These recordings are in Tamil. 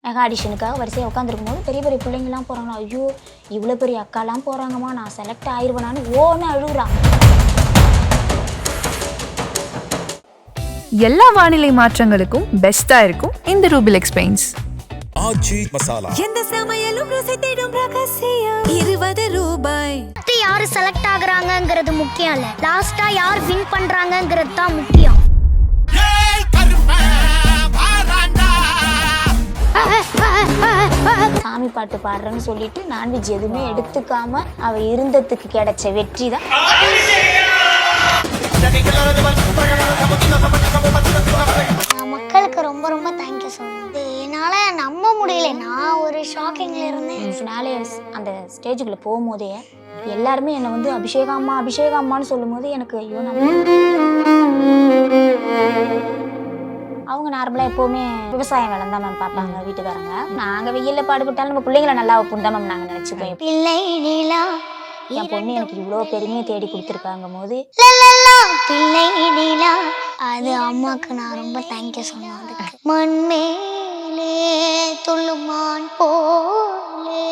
மெகா ஆடிஷனுக்காக வரிசையாக உட்காந்துருக்கும் போது பெரிய பெரிய பிள்ளைங்கலாம் போகிறாங்களா, ஐயோ இவ்வளோ பெரிய அக்காலாம் போகிறாங்கம்மா, நான் செலக்ட் ஆயிடுவேனான்னு ஓன்னு அழுகுறா. எல்லா வானிலை மாற்றங்களுக்கும் பெஸ்டா இருக்கும் இந்த ரூபில் எக்ஸ்பிளைன்ஸ். ஆச்சி மசாலா. எந்த சமையலும் ருசி தேடும் ரகசியம் 20 ரூபாய். யாரு செலக்ட் ஆகுறாங்கங்கிறது முக்கியம் இல்ல, லாஸ்டா யார் வின் பண்றாங்கங்கிறது தான் முக்கியம். சாமி பாட்டு பாடுறேன்னு சொல்லிட்டு நான்வெஜ் எதுவுமே எடுத்துக்காம அவ இருந்ததுக்கு கிடைச்ச வெற்றி தான். மக்களுக்கு ரொம்ப ரொம்ப தேங்க்யூ சொல்லுது. என்னால நம்ப முடியல, நான் ஒரு ஷாக்கிங்ல இருந்தேன். ஃபினாலே அந்த ஸ்டேஜுக்குள்ள போகும்போதே எல்லாருமே என்னை வந்து அபிஷேகா அம்மான்னு சொல்லும் போது எனக்கு ஐயோ அவங்க நார்மலாக எப்போவுமே விவசாயம் வேலை தான் மேம் பார்ப்பாங்க வீட்டுக்காரங்க. நாங்கள் வெயிலில் பாடுபட்டாலும் நம்ம பிள்ளைங்களை நல்லா வைப்போம் தான் மேம் நாங்கள் நினச்சிப்போம். பிள்ளை நிலா என் பொண்ணு எனக்கு இவ்வளோ பெருமையை தேடி கொடுத்துருக்காங்க போது பிள்ளை நிலா அது அம்மாவுக்கு நான் ரொம்ப தேங்க்யூ சொன்னேன். மண்மேலே துள்ளுமான் போலே.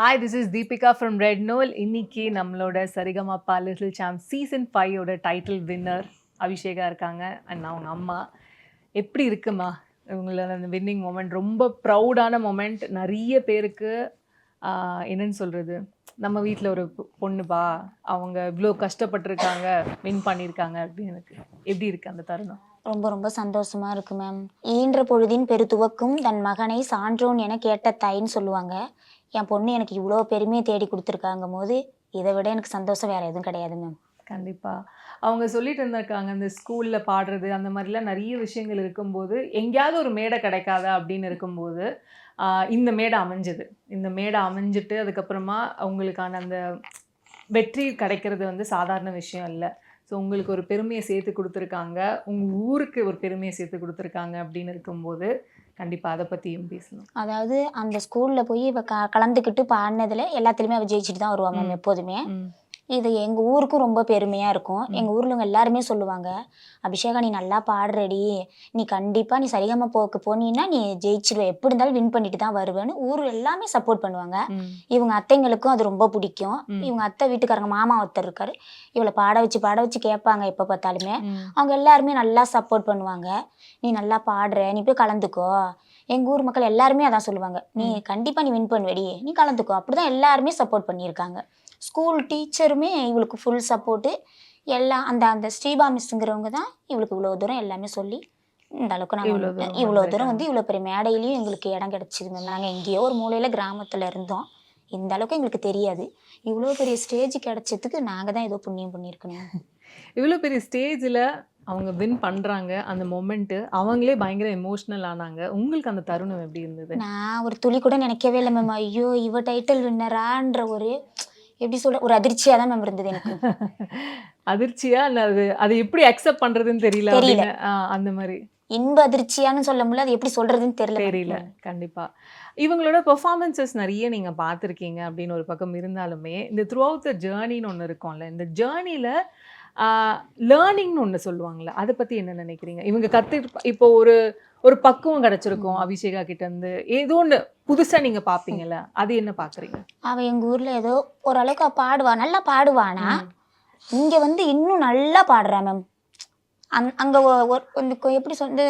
Hi, this is Deepika from Red Knoll. இன்னைக்கு நம்மளோட சரிகமபா லிட்டில் சாம்ப் சீசன் 5 ஓட டைட்டில் வின்னர் அபிஷேகா இருக்காங்க. அண்ட் அவங்க அம்மா எப்படி இருக்குமா இவங்களோட அந்த வின்னிங் மொமெண்ட்? ரொம்ப ப்ரௌடான மொமெண்ட். நிறைய பேருக்கு என்னன்னு சொல்கிறது, நம்ம வீட்டில் ஒரு பொண்ணுப்பா, அவங்க இவ்வளோ கஷ்டப்பட்டுருக்காங்க, வின் பண்ணியிருக்காங்க அப்படின்னு. எனக்கு எப்படி இருக்குது அந்த தருணம்? ரொம்ப ரொம்ப சந்தோஷமா இருக்கு மேம். ஈன்ற பொழுதின் பெருதுவக்கும் தன் மகனை சான்றோன் என கேட்ட தாயின்னு சொல்லுவாங்க. என் பொண்ணு எனக்கு இவ்வளோ பெருமையை தேடி கொடுத்துருக்காங்க போது இதை விட எனக்கு சந்தோஷம் வேறு எதுவும் கிடையாது மேம். கண்டிப்பாக. அவங்க சொல்லிட்டு இருந்திருக்காங்க, இந்த ஸ்கூலில் பாடுறது அந்த மாதிரிலாம் நிறைய விஷயங்கள் இருக்கும்போது எங்கேயாவது ஒரு மேடை கிடைக்காதா அப்படின்னு இருக்கும்போது இந்த மேடை அமைஞ்சது. இந்த மேடை அமைஞ்சிட்டு அதுக்கப்புறமா அவங்களுக்கான அந்த வெற்றி கிடைக்கிறது வந்து சாதாரண விஷயம் இல்லை. ஸோ உங்களுக்கு ஒரு பெருமையை சேர்த்து கொடுத்துருக்காங்க, உங்கள் ஊருக்கு ஒரு பெருமையை சேர்த்து கொடுத்துருக்காங்க அப்படின்னு இருக்கும்போது கண்டிப்பாக அதை பற்றியும் பேசணும். அதாவது அந்த ஸ்கூலில் போய் இவ கலந்துக்கிட்டு பாடினதில் எல்லாத்துலேயுமே அவள் ஜெயிச்சுட்டு தான் வருவாங்க மேம் எப்போதுமே. இது எங்கள் ஊருக்கும் ரொம்ப பெருமையாக இருக்கும். எங்கள் ஊரில் எல்லாருமே சொல்லுவாங்க, அபிஷேகா நீ நல்லா பாடுறடி, நீ கண்டிப்பாக நீ சரிகமபாவுக்கு போனீன்னா நீ ஜெயிச்சிடுவ, எப்படி இருந்தாலும் வின் பண்ணிட்டு தான் வருவேன்னு ஊர் எல்லாமே சப்போர்ட் பண்ணுவாங்க. இவங்க அத்தைங்களுக்கும் அது ரொம்ப பிடிக்கும். இவங்க அத்தை வீட்டுக்காரங்க மாமா ஒருத்தர் இருக்காரு, இவளை பாட வச்சு கேட்பாங்க எப்போ பார்த்தாலுமே. அவங்க எல்லாருமே நல்லா சப்போர்ட் பண்ணுவாங்க. நீ நல்லா பாடுற, நீ போய் கலந்துக்கோ. எங்கள் ஊர் மக்கள் எல்லாருமே அதான் சொல்லுவாங்க, நீ கண்டிப்பாக நீ வின் பண்ணுவடி, நீ கலந்துக்கோ. அப்படி தான் எல்லாருமே சப்போர்ட் பண்ணியிருக்காங்க. ஸ்கூல் டீச்சருமே இவளுக்கு ஃபுல் சப்போர்ட்டு. எல்லாம் அந்த ஸ்ரீபா மிஸ்ஸுங்கிறவங்க தான் இவளுக்கு இவ்வளோ தூரம் எல்லாமே சொல்லி இந்த அளவுக்கு நாங்கள் இவ்வளோ தூரம் வந்து இவ்வளோ பெரிய மேடையிலையும் எங்களுக்கு இடம் கிடச்சிது மேம். நாங்கள் எங்கேயோ ஒரு மூலையில் கிராமத்தில் இருந்தோம், இந்த அளவுக்கு எங்களுக்கு தெரியாது. இவ்வளோ பெரிய ஸ்டேஜ் கிடச்சதுக்கு நாங்கள் தான் ஏதோ புண்ணியம் பண்ணியிருக்கணும். இவ்வளோ பெரிய ஸ்டேஜில் அவங்க வின் பண்ணுறாங்க, அந்த மொமெண்ட்டு அவங்களே பயங்கர எமோஷ்னல் ஆனாங்க. உங்களுக்கு அந்த தருணம் எப்படி இருந்தது? நான் ஒரு துளி கூட நினைக்கவே இல்லை மேம். ஐயோ இவ டைட்டில் வின்னரான்ற ஒரு எப்படி சொல்ற ஒரு அதிர்ச்சியாக தான் மேம் இருந்தது எனக்கு. அதிர்ச்சியா அது எப்படி அக்செப்ட் பண்ணுறதுன்னு தெரியல. அந்த மாதிரி இன்ப அதிர்ச்சியான்னு சொல்ல முடியல, அது எப்படி சொல்கிறதுன்னு தெரியல. கண்டிப்பாக இவங்களோட பெர்ஃபார்மன்ஸஸ் நிறைய நீங்கள் பார்த்துருக்கீங்க அப்படின்னு ஒரு பக்கம் இருந்தாலுமே, இந்த த்ரூ அவுட் த ஜேர்னின்னு ஒன்று இருக்கும்ல, இந்த ஜேர்னியில் லேர்னிங்னு ஒன்று சொல்லுவாங்கள்ல, அதை பற்றி என்ன நினைக்கிறீங்க? இவங்க இப்போ ஒரு பக்குவம் கிடச்சிருக்கும் அபிஷேகா கிட்டேருந்து, ஏதோ ஒன்று புதுசாக நீங்கள் பார்ப்பீங்கள்ல, அது என்ன பார்க்குறீங்க? அவள் எங்கள் ஊரில் ஏதோ ஓரளவுக்கு பாடுவா, நல்லா பாடுவானா, இங்கே வந்து இன்னும் நல்லா பாடுறா மேம். அங்கே எப்படி சொல்றது,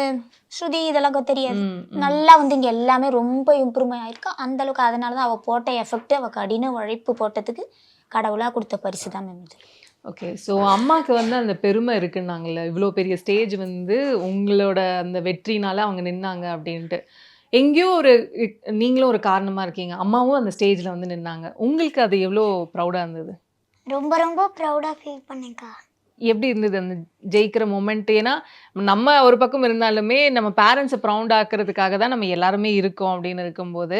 ஸ்ருதி இதெல்லாம் தெரியாது, நல்லா வந்து இங்கே எல்லாமே ரொம்ப இம்ப்ரூவ் ஆகிருக்கா அந்த அளவுக்கு. அதனால தான் அவள் போட்ட எஃபெக்ட், அவள் கடின உழைப்பு போட்டதுக்கு கடவுளாக கொடுத்த பரிசு தான் மேம் இது. ஓகே. ஸோ அம்மாவுக்கு வந்து அந்த பெருமை இருக்குன்னாங்கல்ல, இவ்வளோ பெரிய ஸ்டேஜ் வந்து உங்களோட அந்த வெற்றினால அவங்க நின்னாங்க அப்படின்ட்டு. எங்கேயோ நீங்களும் ஒரு காரணமாக இருக்கீங்க, அம்மாவும் அந்த ஸ்டேஜில் வந்து நின்னாங்க. உங்களுக்கு அது எவ்வளோ ப்ரௌடாக இருந்தது? ரொம்ப ரொம்ப ப்ரௌடாக ஃபீல் பண்ணேங்க்கா. எப்படி இருந்தது அந்த ஜெயிக்கிற மொமெண்ட்? ஏன்னா நம்ம ஒரு பக்கம் இருந்தாலுமே நம்ம பேரண்ட்ஸை ப்ரௌண்ட் ஆக்கிறதுக்காக தான் நம்ம எல்லாருமே இருக்கோம் அப்படின்னு இருக்கும்போது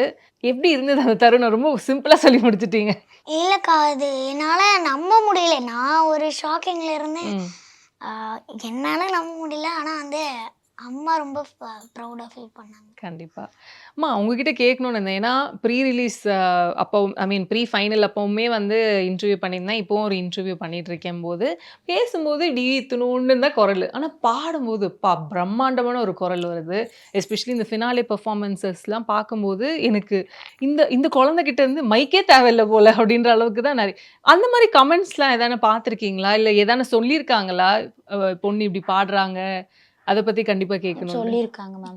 எப்படி இருந்தது அந்த தருணம்? ரொம்ப சிம்பிளாக சொல்லி முடிச்சிட்டீங்க. இல்லைக்கா, அது என்னால் நம்ப முடியல. நான் ஒரு ஷாக்கிங்கில் இருந்தேன், என்னால் நம்ப முடியல. ஆனால் வந்து அம்மா ரொம்ப ப்ரௌடாக ஃபீல் பண்ணாங்க. கண்டிப்பா. அம்மா உங்ககிட்ட கேட்கணும்னு இருந்தேன். ஏன்னா ப்ரீ ரிலீஸ் அப்போ ஐ மீன் ப்ரீ ஃபைனல் அப்பவுமே வந்து இன்டர்வியூ பண்ணியிருந்தேன். இப்போவும் ஒரு இன்டர்வியூ பண்ணிட்டு இருக்கேம்போது, பேசும்போது இப்படி இத்துணூண்டுன்னு தான் குரலு. ஆனா பாடும்போது பிரம்மாண்டமான ஒரு குரல் வருது. எஸ்பெஷலி இந்த ஃபினாலே பெர்ஃபார்மன்ஸஸ்லாம் பார்க்கும்போது, எனக்கு இந்த இந்த குழந்தைகிட்ட இருந்து மைக்கே தேவையில்ல போல அப்படின்ற அளவுக்கு தான் அந்த மாரி கமெண்ட்ஸ்லாம் எதான பார்த்துருக்கீங்களா? இல்ல எதான சொல்லியிருக்காங்களா? பொண்ணு இப்படி பாடுறாங்க. அத பத்தி கண்டிப்பா கேட்கணும்னு. சொல்லியிருக்காங்க மேம்.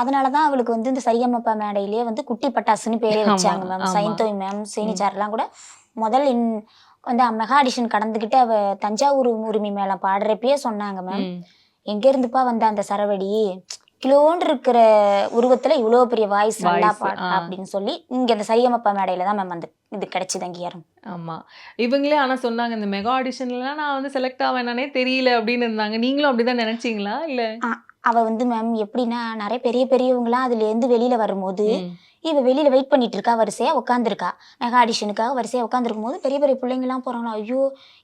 அதனால தான் அவளுக்கு வந்து இந்த சரிகமப மேடையிலேயே வந்து குட்டி பட்டாசுன்னு பேரே ஆமா, வச்சாங்க மேம். ஆமா. சைந்தோய் மேம், சேனிச்சார்லாம் கூட முதல் வந்து மெகா ஆடிஷன் கடந்துக்கிட்டு அவ தஞ்சாவூர் உரிமை மேளம் பாடுறப்பயே சொன்னாங்க மேம். ம். எங்க இருந்துப்பா வந்த அந்த சரவடி கிலோன்னு இருக்கிற உருவத்துல இவ்வளோ பெரிய வாய்ஸ் நல்லா வாய்ஸ். பாடுறா அப்படின்னு சொல்லி இங்க இந்த சரிகமப மேடையில தான் மேம் வந்து இது கிடைச்சது அங்கீகாரம். ஆமா. இவங்களே ஆனா சொன்னாங்க, "இந்த மெகா ஆடிஷன்லலாம் நான் வந்து செலக்ட் ஆவேனான்னே தெரியல" அப்படின்னு இருந்தாங்க. நீங்களும் அப்படிதான் நெனச்சீங்களா? இல்ல அவ வந்து மேம் எப்படின்னா நிறைய பெரிய பெரியவங்களாம் அதுல இருந்து வெளியில வரும்போது ம். இவ வெளியில வெயிட் பண்ணிட்டு இருக்கா, வரிசையா உட்காந்துருக்கா. மெகா ஆடிஷனுக்காக வரிசையா உட்காந்துருக்கும் போது பெரிய பெரிய பிள்ளைங்கலாம் போறாங்களா, ஐயோ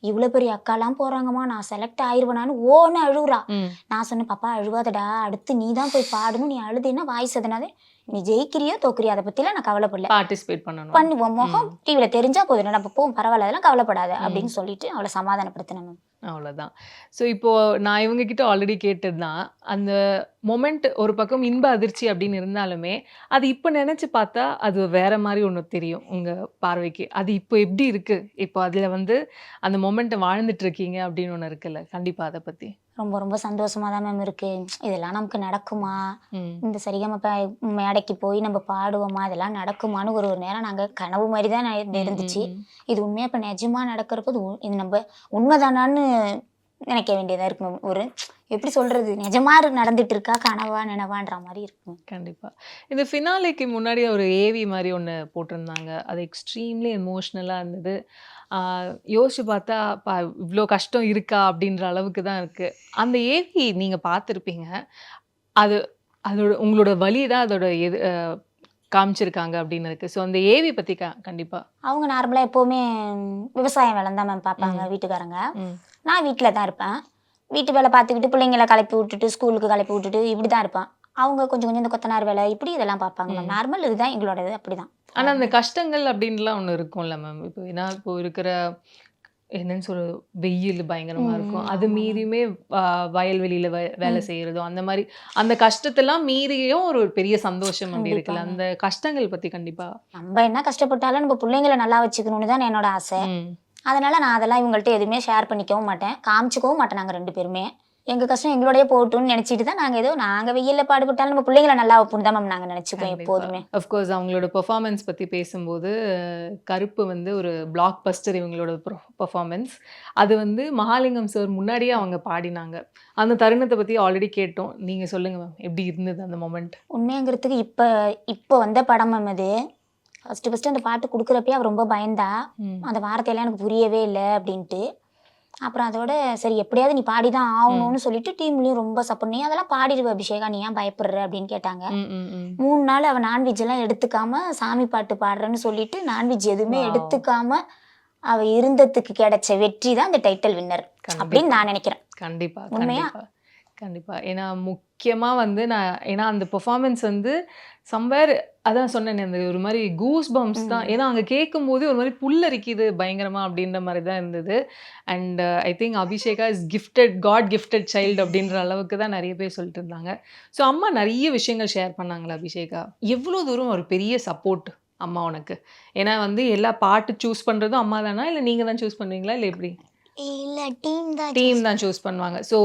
இவ்வளோ பெரிய அக்காலாம் போறாங்கம்மா, நான் செலக்ட் ஆயிருவேனான்னு ஓன்னு அழுவுறா. ம். நான் சொன்னேன், பாப்பா அழுவாதடா, அடுத்து நீ தான் போய் பாடணும், நீ அழுதுன்னா வாய்ஸ் எதனாலே நீ ஜெயிக்கிறியோ தோக்குறியோ அதை பத்திலாம் நான் கவலைப்படல, பார்ட்டிசிபேட் பண்ணணும். பண்ணுவோம் முகம் டிவியில தெரிஞ்சா போதும், நம்ம போவோம் பரவாயில்ல, அதெல்லாம் கவலைப்படாத அப்படின்னு சொல்லிட்டு அவளை சமாதானப்படுத்தினேன் மேம். அவ்வளோதான். ஸோ இப்போ நான் இவங்க கிட்ட ஆல்ரெடி கேட்டது தான். அந்த மொமெண்ட் ஒரு பக்கம் இன்ப அதிர்ச்சி அப்படின்னு இருந்தாலுமே, அது இப்ப நெனச்சு பார்த்தா, அது வேற மாரி ஒண்ணு தெரியும், உங்க பார்வைக்கு. அது இப்போ எப்படி இருக்கு? இப்போ அதுல வந்து அந்த மொமெண்ட்ட வாழ்ந்துட்டு இருக்கீங்க அப்படின்னு ஒண்ணு இருக்குல்ல. கண்டிப்பா அத பத்தி. ரொம்ப ரொம்ப சந்தோஷமா தான் மேம் இருக்கு. இதெல்லாம் நமக்கு நடக்குமா, ம். இந்த சரிகமப மேடைக்கு போய் நம்ம பாடுவோமா, இதெல்லாம் நடக்குமான்னு ஒரு ஒரு நேரம் நாங்கள் கனவு மாதிரி தான் இருந்துச்சு. இது உண்மையாக இப்போ நிஜமா நடக்கிறப்போ இது நம்ம உண்மைதானான்னு நினைக்க வேண்டியதாக இருக்கு மேம். ஒரு எப்படி சொல்கிறது, நிஜமா நடந்துட்டு இருக்கா கனவா நினைவான்ற மாதிரி இருக்கும். கண்டிப்பா. இந்த ஃபினாலேக்கு முன்னாடி ஒரு ஏவி மாரி ஒண்ணு போட்டிருந்தாங்க. அது எக்ஸ்ட்ரீம்லி எமோஷனலா இருந்தது. ஆ யோசிச்சு பார்த்தா, இவ்ளோ கஷ்டம் இருக்கா? அப்படின்ற அளவுக்கு தான் இருக்கு. அந்த ஏவி நீங்க பார்த்துருப்பீங்க. அது அதோட உங்களோட வலி தான் அதோட காமிச்சிருக்காங்க அப்படின்னு இருக்கு. ஸோ அந்த ஏவி பத்தி கண்டிப்பா. அவங்க நார்மலாக எப்போவுமே விவசாயம் வேலை தான் மேம் பார்ப்பாங்க வீட்டுக்காரங்க. ம். நான் வீட்டில் தான் இருப்பேன். வீட்டு வேலை பார்த்துக்கிட்டு பிள்ளைங்களை கிளப்பி விட்டுட்டு ஸ்கூலுக்கு கிளப்பி விட்டுட்டு இப்படி தான் இருப்பேன். அவங்க கொஞ்சம் கொஞ்சம் இந்த கொத்தனார் வேலை இப்படி இதெல்லாம் பார்ப்பாங்க மேம். நார்மல் இதுதான் எங்களோட இது, அப்படிதான். ஆனா அந்த கஷ்டங்கள் அப்படின்லாம் ஒண்ணு இருக்கும்ல மேம். இப்போ ஏன்னா இப்போ இருக்கிற என்னன்னு வெயில் பயங்கரமா இருக்கும். அது மீறியுமே வயல்வெளியில வேலை செய்யறதும் அந்த மாதிரி அந்த கஷ்டத்தெல்லாம் மீறியும் ஒரு பெரிய சந்தோஷம் அப்படி இருக்குல்ல. அந்த கஷ்டங்கள் பத்தி கண்டிப்பா. நம்ம என்ன கஷ்டப்பட்டாலும் நம்ம பிள்ளைங்களை நல்லா வச்சுக்கணும்னு தான் என்னோட ஆசை. அதனால நான் அதெல்லாம் இவங்கள்ட்ட எதுவுமே ஷேர் பண்ணிக்கவும் மாட்டேன், காமிச்சிக்கவும் மாட்டேன். நாங்கள் 2 பேருமே எங்கள் கஷ்டம் எங்களோடய போகட்டும்னு நினச்சிட்டு தான் நாங்கள் வெயிலில் பாடுபட்டாலும் நம்ம பிள்ளைங்களை நல்லா வைப்போம் தான் மேம் நாங்கள் நினச்சிப்போம் எப்போதுமே. அஃப்கோர்ஸ் அவங்களோட பெர்ஃபார்மன்ஸ் பற்றி பேசும்போது கருப்பு வந்து ஒரு பிளாக் பஸ்டர் இவங்களோட பெர்ஃபார்மன்ஸ். அது வந்து மகாலிங்கம் சார் முன்னாடியே அவங்க பாடினாங்க. அந்த தருணத்தை பற்றி ஆல்ரெடி கேட்டோம். நீங்கள் சொல்லுங்கள் மேம், எப்படி இருந்தது அந்த மொமெண்ட்? உண்மையாங்கிறதுக்கு இப்போ வந்த படம் மேம் அது. ஃபஸ்ட்டு அந்த பாட்டு கொடுக்குறப்பே அவள் ரொம்ப பயந்தா. அந்த வார்த்தையெல்லாம் எனக்கு புரியவே இல்லை அப்படின்ட்டு. அப்புறம் அதோட சரி எப்படியாவது நீ பாடி தான் ஆகணும்னு சொல்லிட்டு டீம்லேயும் ரொம்ப சப்போர்ட், நீ அதெல்லாம் பாடிடுவ அபிஷேகா, நீ ஏன் பயப்படுற அப்படின்னு கேட்டாங்க. 3 நாள் அவள் நான்வெஜ் எல்லாம் எடுத்துக்காம சாமி பாட்டு பாடுறேன்னு சொல்லிட்டு நான்வெஜ் எதுவுமே எடுத்துக்காம அவள் இருந்ததுக்கு கிடைச்ச வெற்றி தான் இந்த டைட்டில் வின்னர் அப்படின்னு நான் நினைக்கிறேன். கண்டிப்பா உண்மையா கண்டிப்பா. ஏன்னா முக்கியமா வந்து ஏன்னா அந்த பெர்ஃபார்மன்ஸ் வந்து சம்வேர் அதான் சொன்னேன், அந்த ஒரு மாதிரி கூஸ் பம்ப்ஸ் தான். ஏன்னா அங்கே கேட்கும்போது ஒரு மாதிரி புல்லரிக்குது பயங்கரமா அப்படின்ற மாதிரி தான் இருந்தது. And I think Abhisheka is gifted, God gifted child அப்படின்ற அளவுக்கு தான் நிறைய பேர் சொல்லிட்டு இருந்தாங்க. ஸோ அம்மா நிறைய விஷயங்கள் ஷேர் பண்ணாங்களா அபிஷேகா? எவ்வளோ தூரம் ஒரு பெரிய சப்போர்ட் அம்மா உனக்கு? ஏன்னா வந்து எல்லா பாட்டு சூஸ் பண்ணுறதும் அம்மா தானா, இல்லை நீங்கள் தான் சூஸ் பண்ணுவீங்களா, இல்லை எப்படி? இல்லை, டீம் தான் சூஸ் பண்ணுவாங்க. ஸோ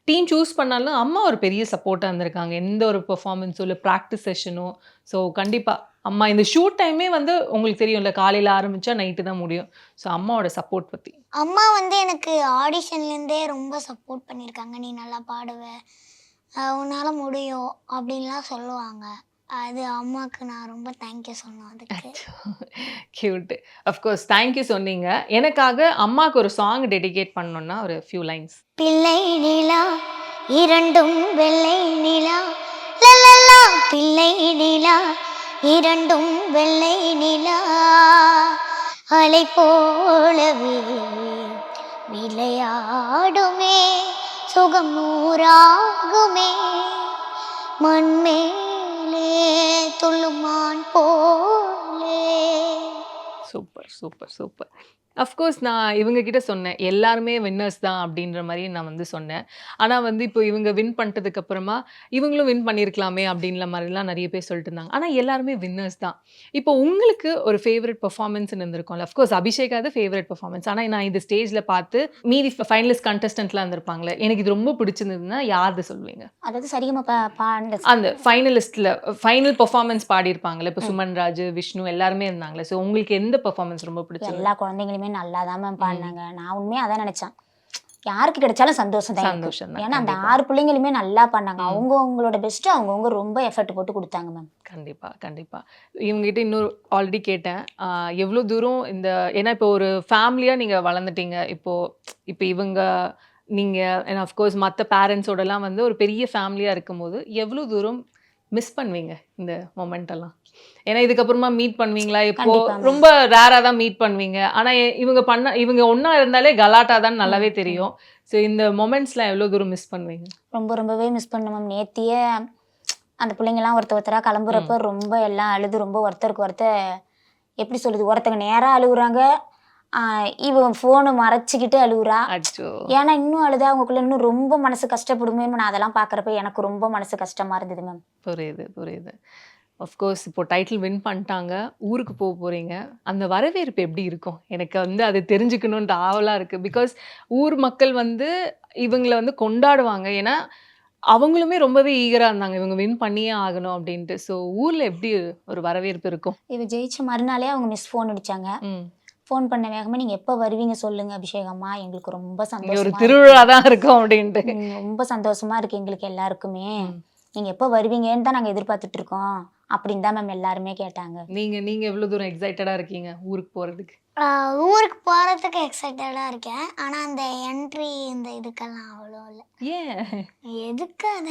டீம் சூஸ் பண்ணாலும் அம்மா ஒரு பெரிய சப்போர்ட்டாக இருந்திருக்காங்க. எந்த ஒரு பெர்ஃபார்மன்ஸோ இல்லை ப்ராக்டிஸ் செஷனோ. ஸோ கண்டிப்பாக அம்மா இந்த ஷூட் டைமே வந்து உங்களுக்கு தெரியும்ல, காலையில் ஆரம்பித்தா நைட்டு தான் முடியும். ஸோ அம்மாவோட சப்போர்ட் பற்றி. அம்மா வந்து எனக்கு ஆடிஷன்லேருந்தே ரொம்ப சப்போர்ட் பண்ணியிருக்காங்க. நீ நல்லா பாடுவ, உன்னால் முடியும் அப்படின்லாம் சொல்லுவாங்க. அது அம்மாவுக்கு நான் ரொம்ப தேங்க்யூ சொன்னேன் அதுக்கு. கியூட். அஃப்கோர்ஸ் தேங்க்யூ சொன்னீங்க. எனக்காக அம்மாவுக்கு ஒரு சாங் டெடிகேட் பண்ணணும்னா ஒரு ஃபியூ லைன்ஸ். பிள்ளை நிலா இரண்டும் வெள்ளை நிலா, லலலா பிள்ளை நிலா இரண்டும் வெள்ளை நிலா, அலை போலவே விளையாடுமே சுகம் நூறாகுமே. மண்மேலே துள்ளுமான் போலே. Super super super. அஃப்கோர்ஸ் நான் இவங்க கிட்ட சொன்னேன் எல்லாருமே வின்னர்ஸ் தான் அப்படின்ற மாதிரி நான் வந்து சொன்னேன். ஆனால் வந்து இப்போ இவங்க வின் பண்ணிட்டதுக்கு அப்புறமா இவங்களும் வின் பண்ணியிருக்கலாமே அப்படின்ற மாதிரிலாம் நிறைய பேர் சொல்லிட்டு இருந்தாங்க. ஆனால் எல்லாருமே வின்னர்ஸ் தான். இப்போ உங்களுக்கு ஒரு ஃபேவரட் பெர்ஃபார்மன்ஸ்னு இருந்திருக்கும்ல. அஃப்கோர்ஸ் அபிஷேக் அது ஃபேவரட் பெர்ஃபார்மன்ஸ். ஆனால் நான் இந்த ஸ்டேஜில் பார்த்து மீதி ஃபைனலிஸ்ட் கண்டஸ்டன்ட்லாம் இருந்திருப்பாங்களே, எனக்கு இது ரொம்ப பிடிச்சிருந்ததுன்னா யாரு சொல்லுவீங்க? அதாவது சரிகமா அந்த ஃபைனலிஸ்ட்டில் ஃபைனல் பெர்ஃபார்மன்ஸ் பாடியிருப்பாங்களே, இப்போ சுமன் ராஜ், விஷ்ணு எல்லாருமே இருந்தாங்களே. ஸோ உங்களுக்கு எந்த பெர்ஃபார்மன்ஸ் ரொம்ப பிடிச்சது? எல்லா குழந்தைங்களுமே நல்லா தான் மேம் பாடினாங்க. நான் உண்மையாக அதான் நினைச்சேன், யாருக்கு கிடைச்சாலும் சந்தோஷம் தான் எனக்கு. சந்தோஷம் தான். ஏன்னா அந்த 6 பிள்ளைங்களுமே நல்லா பாடினாங்க. அவங்கவுங்களோட பெஸ்ட்டு அவங்கவுங்க ரொம்ப எஃபர்ட் போட்டு கொடுத்தாங்க மேம். கண்டிப்பா கண்டிப்பா. இவங்ககிட்ட இன்னொரு ஆல்ரெடி கேட்டேன், எவ்வளோ தூரம் இந்த ஏன்னா இப்போ ஒரு ஃபேமிலியாக நீங்கள் வளர்ந்துட்டீங்க. இப்போ இவங்க நீங்கள் ஏன்னா அஃப்கோர்ஸ் மற்ற பேரண்ட்ஸோடலாம் வந்து ஒரு பெரிய ஃபேமிலியாக இருக்கும்போது எவ்வளோ தூரம் மிஸ் பண்ணுவீங்க இந்த மொமெண்ட் எல்லாம்? ஏன்னா இதுக்கப்புறமா மீட் பண்ணுவீங்களா? இப்போ கண்டிப்பா ma'am. ரொம்ப ரேராக தான் மீட் பண்ணுவீங்க. ஆனால் இவங்க ஒன்றா இருந்தாலே கலாட்டா தான் நல்லாவே தெரியும். ஸோ இந்த மொமெண்ட்ஸ்லாம் எவ்வளோ தூரம் மிஸ் பண்ணுவீங்க? ரொம்பவே மிஸ் பண்ணேன் மேம். நேத்தியே அந்த பிள்ளைங்கலாம் ஒருத்தராக கிளம்புறப்ப ரொம்ப எல்லாம் அழுது ரொம்ப ஒருத்தருக்கு ஒருத்தர் எப்படி சொல்லுது, ஒருத்தங்க நேராக அழுகுறாங்க, இவன் ஃபோனை மறைச்சிக்கிட்டு அழுகுறா. அச்சோ. ஏன்னா இன்னும் அழுதா அவங்களுக்குள்ள இன்னும் ரொம்ப மனசு கஷ்டப்படுமே. நான் அதெல்லாம் பார்க்குறப்ப எனக்கு ரொம்ப மனசு கஷ்டமா இருந்தது மேம். புரியுது புரியுது. அஃப்கோர்ஸ் இப்போ டைட்டில் வின் பண்ணிட்டாங்க, ஊருக்கு போகிறீங்க. அந்த வரவேற்பு எப்படி இருக்கும்? எனக்கு வந்து அது தெரிஞ்சுக்கணுன்ற ஆவலாக இருக்குது. பிகாஸ் ஊர் மக்கள் வந்து இவங்களை வந்து கொண்டாடுவாங்க. ஏன்னா அவங்களுமே ரொம்பவே ஈகராக இருந்தாங்க, இவங்க வின் பண்ணியே ஆகணும் அப்படின்ட்டு. ஸோ ஊரில் எப்படி ஒரு வரவேற்பு இருக்கும்? இவ ஜெயிச்ச மறுநாளே அவங்க மிஸ் ஃபோன் அடிச்சாங்க. ம். ஃபோன் பண்ண வேகமாக நீங்கள் எப்போ வருவீங்க சொல்லுங்க அபிஷேகம்மா, எங்களுக்கு ரொம்ப இங்க ஒரு சந்தோஷமா திருவிழா தான் இருக்கும் அப்படின்ட்டு. ரொம்ப சந்தோஷமா இருக்கு எங்களுக்கு எல்லாருக்குமே. நீங்க எப்போ வருவீங்கன்னு தான் நாங்கள் எதிர்பார்த்துட்டு இருக்கோம் அப்படின்னு தான் மேம் எல்லாருமே கேட்டாங்க. நீங்க எவ்வளோ தூரம் எக்ஸைட்டடாக இருக்கீங்க ஊருக்கு போகிறதுக்கு? ஊருக்கு போகிறதுக்கு எக்ஸைட்டடாக இருக்கேன். ஆனால் அந்த என்ட்ரி இந்த இதுக்கெல்லாம் அவ்வளோ இல்லை. ஏன்? எதுக்கு அது?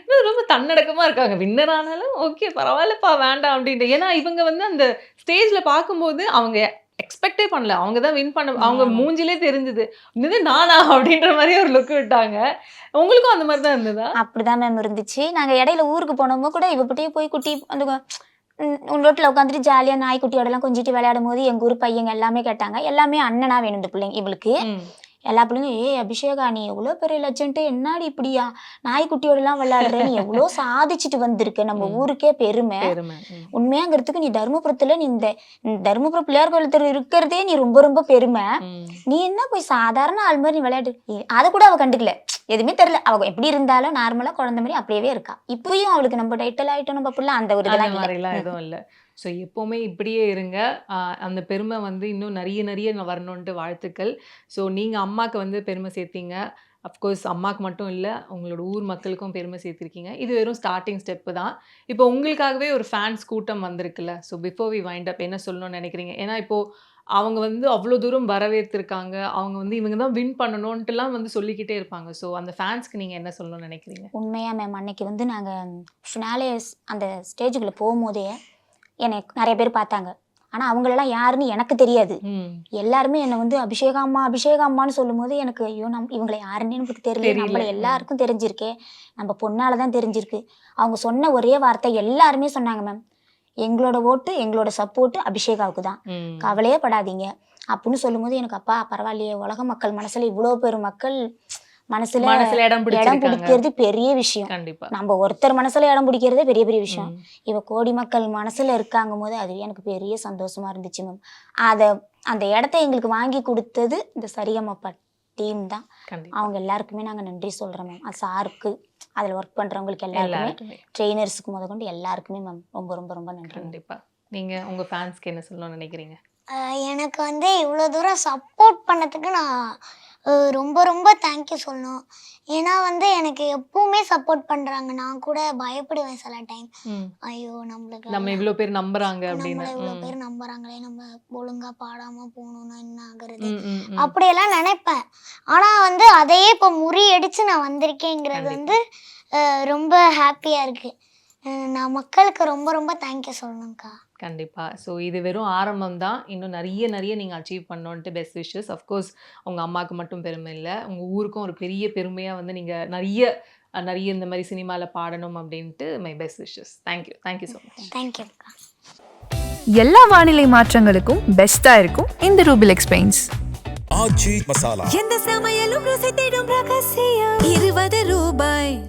இன்னும் ரொம்ப தன்னடக்கமா இருக்காங்க. வின்னர் ஆனாலும் ஓகே பரவாயில்லப்பா வேண்டாம் அப்படின்ட்டு. ஏன்னா இவங்க வந்து அந்த ஸ்டேஜ்ல பார்க்கும்போது அவங்க எக்ஸ்பெக்டே பண்ணல. அவங்க தான் வின் பண்ண அவங்க மூஞ்சிலே தெரிஞ்சது. இது நானா அப்படின்ற மாதிரி ஒரு லுக் விட்டாங்க. உங்களுக்கும் அந்த மாதிரி தான் இருந்ததா? அப்படிதான் மேம் இருந்துச்சு. நாங்கள் இடையில ஊருக்கு போனோமோ கூட இவப்பட்டியே போய் குட்டி அந்த ரோட்டில் உட்காந்துட்டு ஜாலியாக நாய்க்குட்டியோடலாம் கொஞ்சிட்டு விளையாடும் போது எங்கள் ஊர் பையங்க எல்லாமே கேட்டாங்க. எல்லாமே அண்ணனா வேணும் இந்த பிள்ளைங்க இவளுக்கு. எல்லா பிள்ளைங்க அபிஷேகா நீ எவ்வளோ பெரிய லட்சன்ட்டு, என்னாடி இப்படியா நாய்க்குட்டியோடலாம் விளையாடுற, நீ எவ்வளோ சாதிச்சுட்டு வந்திருக்க, நம்ம ஊருக்கே பெருமை. உண்மையாங்கிறதுக்கு நீ தருமபுரத்துல நீ இந்த தருமபுரம் பிள்ளையார் கோயில் தெரு இருக்கிறதே நீ ரொம்ப ரொம்ப பெருமை. நீ என்ன போய் சாதாரண ஆள் மாதிரி நீ விளையாடு. அதை கூட அவ கண்டுக்கல, எதுவுமே தெரியல. அவ எப்படி இருந்தாலும் நார்மலா குழந்தை மாதிரி அப்படியே இருக்கா. இப்பயும் அவளுக்கு நம்ம டைட்டில் ஆயிட்டோம் நம்ம பிள்ளை அந்த ஒரு மாதிரிலாம் எதுவும் இல்லை. ஸோ எப்போவுமே இப்படியே இருங்க. அந்த பெருமை வந்து இன்னும் நிறைய வரணுன்ட்டு வாழ்த்துக்கள். ஸோ நீங்கள் அம்மாவுக்கு வந்து பெருமை சேர்த்தீங்க. அஃப்கோர்ஸ் அம்மாவுக்கு மட்டும் இல்லை, உங்களோட ஊர் மக்களுக்கும் பெருமை சேர்த்திருக்கீங்க. இது வெறும் ஸ்டார்டிங் ஸ்டெப்பு தான். இப்போ உங்களுக்காகவே ஒரு ஃபேன்ஸ் கூட்டம் வந்திருக்குல்ல. So before we wind up என்ன சொல்லணும்னு நினைக்கிறீங்க? ஏன்னா இப்போது அவங்க வந்து அவ்வளோ தூரம் வரவேற்றிருக்காங்க. அவங்க வந்து இவங்க தான் வின் பண்ணணுன்ட்டுலாம் வந்து சொல்லிக்கிட்டே இருப்பாங்க. ஸோ அந்த ஃபேன்ஸ்க்கு நீங்கள் என்ன சொல்லணும்னு நினைக்கிறீங்க? உண்மையா மேம், அன்னைக்கு வந்து நாங்கள் ஃபினாலே அந்த ஸ்டேஜுக்குள்ளே போகும்போதே என்னை நிறைய பேர் பார்த்தாங்க. ஆனால் அவங்களெல்லாம் யாருன்னு எனக்கு தெரியாது. எல்லாருமே என்னை வந்து அபிஷேகாம்மான்னு சொல்லும் போது எனக்கு ஐயோ இவங்களை யாருன்னு நமக்கு தெரியல. நம்மளை எல்லாருக்கும் தெரிஞ்சிருக்கே, நம்ம பொண்ணால தான் தெரிஞ்சிருக்கு. அவங்க சொன்ன ஒரே வார்த்தை எல்லாருமே சொன்னாங்க மேம், எங்களோட ஓட்டு எங்களோட சப்போர்ட்டு அபிஷேகாவுக்கு தான், கவலையே படாதீங்க அப்படின்னு சொல்லும் போது எனக்கு அப்பா பரவாயில்லையே, உலக மக்கள் மனசுல இவ்வளோ பெரும் மக்கள் மனசுல இடம் பிடிக்கிறது பெரிய விஷயம். நம்ம ஒருத்தர் மனசுல இடம் பிடிக்கிறதே பெரிய பெரிய விஷயம். இவ கோடி மக்கள் மனசுல இருக்காங்கும் போது அது எனக்கு பெரிய சந்தோஷமா இருந்துச்சு மேம். அந்த இடத்த எங்களுக்கு வாங்கி கொடுத்தது இந்த சரிகமப்பா டீம் தான். அவங்க எல்லாருக்குமே நாங்க நன்றி சொல்றோம் மேம். அது சாருக்கு, அதில் ஒர்க் பண்றவங்களுக்கு எல்லாருக்குமே, ட்ரெயினர்ஸுக்கு முதற்கொண்டு எல்லாருக்குமே மேம் ரொம்ப ரொம்ப ரொம்ப நன்றி. கண்டிப்பா. நீங்க உங்க ஃபேன்ஸ்க்கு என்ன சொல்லணும்னு நினைக்கிறீங்க? எனக்கு வந்து இவ்வளோ தூரம் சப்போர்ட் பண்ணதுக்கு நான் ரொம்ப ரொம்ப தேங்க்யூ சொல்லணும். ஏன்னா வந்து எனக்கு எப்பவுமே சப்போர்ட் பண்ணுறாங்க. நான் கூட பயப்படுவேன் சில டைம், ஐயோ நம்ம இவ்வளோ பேர் நம்புறாங்க அப்படின்னு, இவ்வளோ பேர் நம்புறாங்களே, நம்ம ஒழுங்கா பாடாமல் போகணும்னா என்ன ஆகுறது அப்படியெல்லாம் நினைப்பேன். ஆனால் வந்து அதையே இப்போ முறியடிச்சு நான் வந்திருக்கேங்கிறது வந்து ரொம்ப ஹாப்பியாக இருக்குது. நான் மக்களுக்கு ரொம்ப ரொம்ப தேங்க்யூ சொல்லணும்க்கா. கண்டிப்பா. ஸோ இது வெறும் ஆரம்பம் தான். இன்னும் நிறைய நீங்கள் அச்சீவ் பண்ணணுன்ட்டு பெஸ்ட் விஷஸ். அஃப்கோர்ஸ் உங்கள் அம்மாவுக்கு மட்டும் பெருமை இல்லை, உங்கள் ஊருக்கும் ஒரு பெரிய பெருமையாக வந்து நீங்கள் நிறைய நிறைய இந்த மாதிரி சினிமாவில் பாடணும் அப்படின்ட்டு my best wishes. Thank you so much. தேங்க்யூக்கா. எல்லா வானிலை மாற்றங்களுக்கும் பெஸ்டா இருக்கும் இந்த ரூபிலெக்ஸ் பெயிண்ட்ஸ். ஆச்சி மசாலா. எந்த சமையலும் ருசி தேடும் ரகசியம் 20 ரூபாய்.